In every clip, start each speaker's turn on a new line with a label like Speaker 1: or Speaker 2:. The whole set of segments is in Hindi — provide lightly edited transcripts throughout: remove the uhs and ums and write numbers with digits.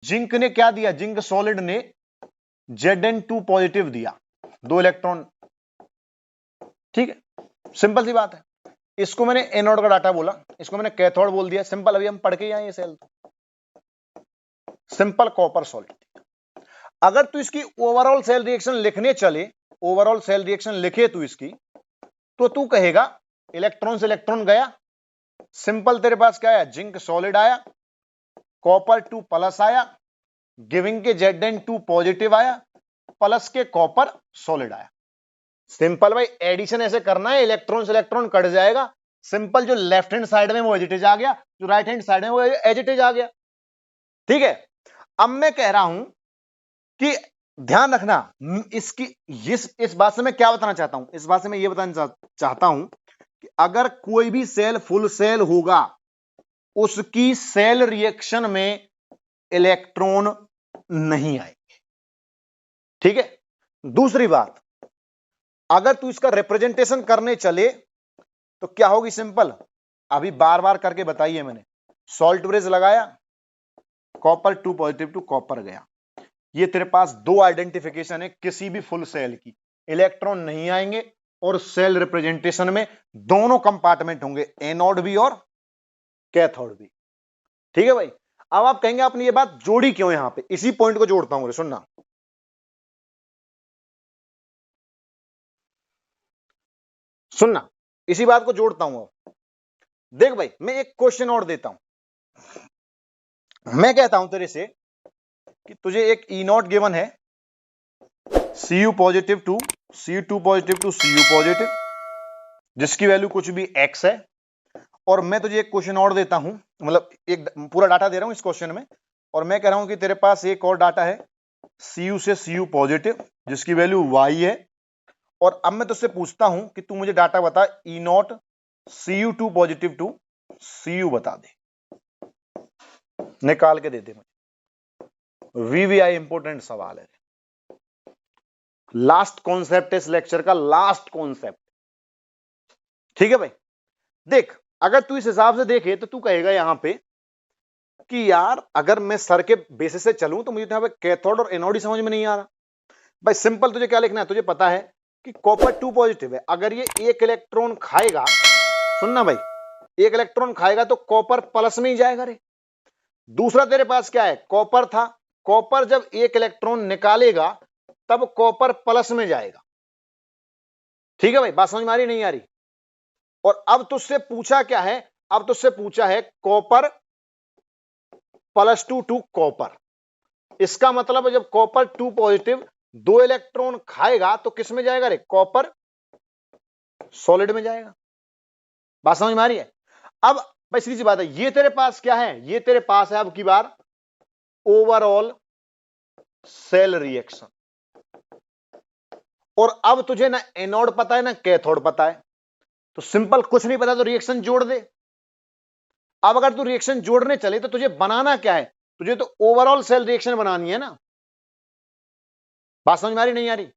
Speaker 1: जिंक ने क्या दिया, जिंक सॉलिड ने Zn2 पॉजिटिव दिया, 2 इलेक्ट्रॉन, ठीक है, सिंपल सी बात है। इसको मैंने एनोड का डाटा बोला, इसको मैंने कैथोड बोल दिया, सिंपल, अभी हम पढ़ के आए ये सेल, सिंपल कॉपर सॉलिड। अगर तू इसकी ओवरऑल सेल रिएक्शन लिखने चले, ओवरऑल सेल रिएक्शन लिखे तू इसकी, तो तू कहेगा इलेक्ट्रॉन से इलेक्ट्रॉन गया, सिंपल तेरे पास क्या आया, जिंक सॉलिड आया, कॉपर 2 प्लस आया, गिविंग के Zn2 पॉजिटिव आया, प्लस के कॉपर सॉलिड आया। सिंपल भाई, एडिशन ऐसे करना है, इलेक्ट्रॉन से इलेक्ट्रॉन कट जाएगा, सिंपल, जो लेफ्ट हैंड साइड में वो एज इट इज आ गया, जो राइट हैंड साइड में वो एज इट इज आ गया, ठीक है। अब मैं कह रहा हूं कि ध्यान रखना इसकी, इस बात से मैं क्या बताना चाहता हूं, इस बात से मैं ये बताना चाहता हूं कि अगर कोई भी सेल फुल सेल होगा, उसकी सेल रिएक्शन में इलेक्ट्रॉन नहीं आएंगे, ठीक है। दूसरी बात, अगर तू इसका रिप्रेजेंटेशन करने चले तो क्या होगी, सिंपल, अभी बार बार करके बताइए मैंने, सॉल्ट ब्रिज लगाया, कॉपर 2 पॉजिटिव टू कॉपर गया, ये तेरे पास दो आइडेंटिफिकेशन है किसी भी फुल सेल की, इलेक्ट्रॉन नहीं आएंगे और सेल रिप्रेजेंटेशन में दोनों कंपार्टमेंट होंगे, एनोड भी और कैथोड भी, ठीक है भाई। अब आप कहेंगे आपने ये बात जोड़ी क्यों, यहां पे इसी पॉइंट को जोड़ता हूं, सुनना, सुनना, इसी बात को जोड़ता हूं। देख भाई, मैं एक क्वेश्चन और देता हूं, मैं कहता हूं तेरे से कि तुझे एक ई नॉट गिवन है, Cu positive to Cu2 positive to Cu positive, जिसकी वैल्यू कुछ भी x है, और मैं तुझे एक क्वेश्चन और देता हूं, मतलब एक पूरा डाटा दे रहा हूं इस क्वेश्चन में, और मैं कह रहा हूं कि तेरे पास एक और डाटा है Cu से Cu पॉजिटिव, जिसकी वैल्यू y है, और अब मैं तुझसे पूछता हूं कि तू मुझे डाटा बता, E naught Cu2 positive to Cu बता दे, निकाल के दे दे मुझे, वीवीआई इंपोर्टेंट सवाल है, लास्ट कॉन्सेप्ट इस लेक्चर का, लास्ट कॉन्सेप्ट, ठीक है भाई। देख, अगर तू इस हिसाब से देखे तो तू कहेगा यहां पे कि यार अगर मैं सर के बेसिस से चलूं तो मुझे तो यहां पे कैथोड और एनोड ही समझ में नहीं आ रहा। भाई सिंपल, तुझे क्या लिखना है, तुझे पता है कि कॉपर 2 पॉजिटिव है, अगर ये एक इलेक्ट्रॉन खाएगा, सुनना भाई, एक इलेक्ट्रॉन खाएगा तो कॉपर प्लस में ही जाएगा रे। दूसरा तेरे पास क्या है, कॉपर था, कॉपर जब एक इलेक्ट्रॉन निकालेगा तब कॉपर प्लस में जाएगा, ठीक है भाई, बात समझ में आ रही नहीं आ रही। और अब तुझसे पूछा क्या है, अब तुझसे पूछा है कॉपर +2 टू कॉपर, इसका मतलब जब कॉपर 2 पॉजिटिव 2 इलेक्ट्रॉन खाएगा तो किस में जाएगा रे, कॉपर सॉलिड में जाएगा, बात समझ में आ रही है। अब भाई सीधी सी बात है, ये तेरे पास क्या है, ये तेरे पास है अब की बार ओवरऑल सेल रिएक्शन, और अब तुझे ना एनोड पता है ना कैथोड पता है, तो सिंपल, कुछ नहीं पता तो रिएक्शन जोड़ दे। अब अगर तू रिएक्शन जोड़ने चले तो तुझे बनाना क्या है, तुझे तो ओवरऑल सेल रिएक्शन बनानी है ना, बात समझ में आ रही नहीं आ रही।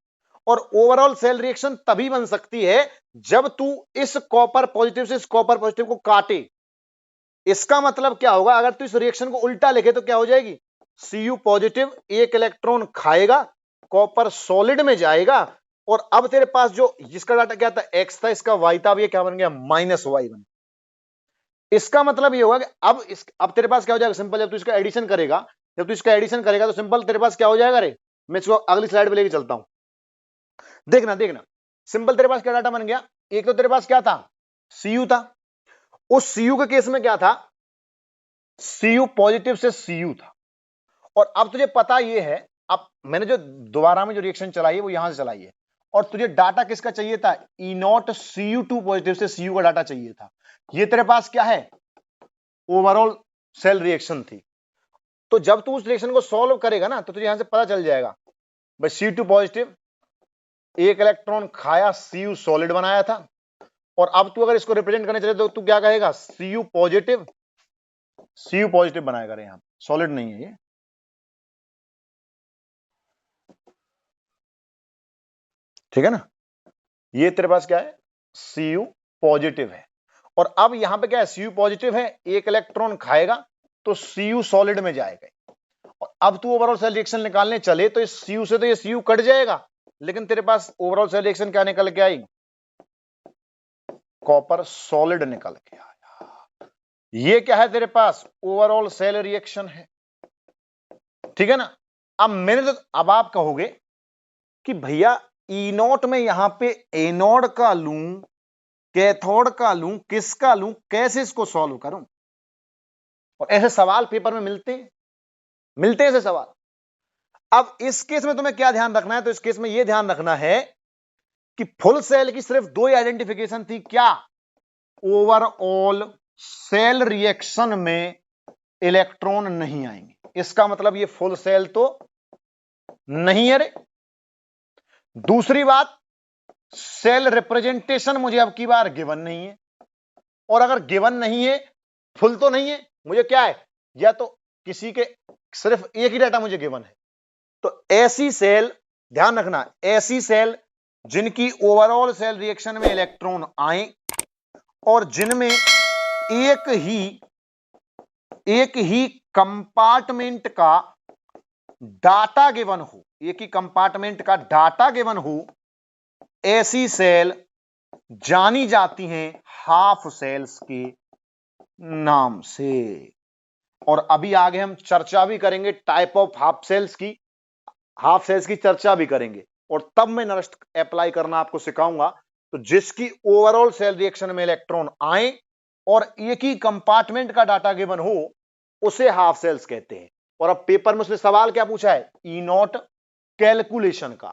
Speaker 1: और ओवरऑल सेल रिएक्शन तभी बन सकती है जब तू इस कॉपर पॉजिटिव से इस कॉपर पॉजिटिव को काटे। इसका मतलब क्या होगा, अगर तू इस रिएक्शन को उल्टा लिखे तो क्या हो जाएगी, Cu पॉजिटिव एक इलेक्ट्रॉन खाएगा, कॉपर सॉलिड में जाएगा, और अब तेरे पास जो जिसका डाटा क्या था, x था, इसका y था, अब ये क्या बन गया, -y बन। इसका मतलब ये होगा कि अब तेरे पास क्या हो जाएगा, सिंपल, जब तू इसका एडिशन करेगा, जब तू इसका एडिशन करेगा तो सिंपल तेरे पास क्या हो जाएगा रे, मैं इसको अगली स्लाइड पे लेके चलता हूं, देखना देखना, सिंपल तेरे पास क्या डाटा बन गया, एक तो तेरे पास क्या था, Cu था, उस Cu के केस में क्या था, Cu पॉजिटिव से Cu था, और अब तुझे पता ये है, अब मैंने जो दोबारा में जो रिएक्शन चलाई है वो यहां से चलाई है, और तुझे डाटा किसका चाहिए था, ई नॉट Cu2 पॉजिटिव से Cu का डाटा चाहिए था, ये तेरे पास क्या है, ओवरऑल सेल रिएक्शन थी। तो जब तू उस रिएक्शन को सॉल्व करेगा ना तो तुझे यहां से पता चल जाएगा भाई, Cu2 पॉजिटिव एक इलेक्ट्रॉन खाया, Cu सॉलिड बनाया था, और अब तू अगर इसको रिप्रेजेंट करने चले तो तू क्या कहेगा, Cu पॉजिटिव बनाएगा रे, यहां सॉलिड नहीं है ये, ठीक है ना, ये तेरे पास क्या है, Cu पॉजिटिव है, और अब यहां पे क्या है, Cu पॉजिटिव है, एक इलेक्ट्रॉन खाएगा तो Cu सॉलिड में जाएगा, और अब तू ओवरऑल सेल रिएक्शन निकालने चले तो इस CU से तो ये CU कट जाएगा, लेकिन तेरे पास ओवरऑल सेल रिएक्शन क्या निकल के आई? कॉपर सॉलिड निकल के आया। ये क्या है तेरे पास? ओवरऑल सेल रिएक्शन है, ठीक है ना। अब आप कहोगे कि भैया E0 में यहां पे एनोड का लूं, कैथोड का लूं, किसका लूं, कैसे इसको सॉल्व करूं? और ऐसे सवाल पेपर में मिलते ऐसे सवाल। अब इस केस में तुम्हें क्या ध्यान रखना है? तो इस केस में यह ध्यान रखना है कि फुल सेल की सिर्फ दो ही आइडेंटिफिकेशन थी, क्या? ओवरऑल सेल रिएक्शन में इलेक्ट्रॉन नहीं आएंगे, इसका मतलब ये फुल सेल तो नहीं है रे। दूसरी बात, सेल रिप्रेजेंटेशन मुझे अब की बार गिवन नहीं है, और अगर गिवन नहीं है, फुल तो नहीं है, मुझे क्या है? या तो किसी के सिर्फ एक ही डाटा मुझे गिवन है। तो ऐसी सेल, ध्यान रखना, ऐसी सेल जिनकी ओवरऑल सेल रिएक्शन में इलेक्ट्रॉन आए और जिनमें एक ही कंपार्टमेंट का डाटा गिवन हो, एक ही कंपार्टमेंट का डाटा गिवन हो, ऐसी सेल जानी जाती हैं हाफ सेल्स के नाम से। और अभी आगे हम चर्चा भी करेंगे टाइप ऑफ हाफ सेल्स की चर्चा भी करेंगे, और तब मैं नरेस्ट अप्लाई करना आपको सिखाऊंगा। तो जिसकी ओवरऑल सेल रिएक्शन में इलेक्ट्रॉन आए और एक ही कंपार्टमेंट का डाटा गिवन हो, उसे हाफ सेल्स कहते हैं। और अब पेपर में उसने सवाल क्या पूछा है? E0 कैलकुलेशन का।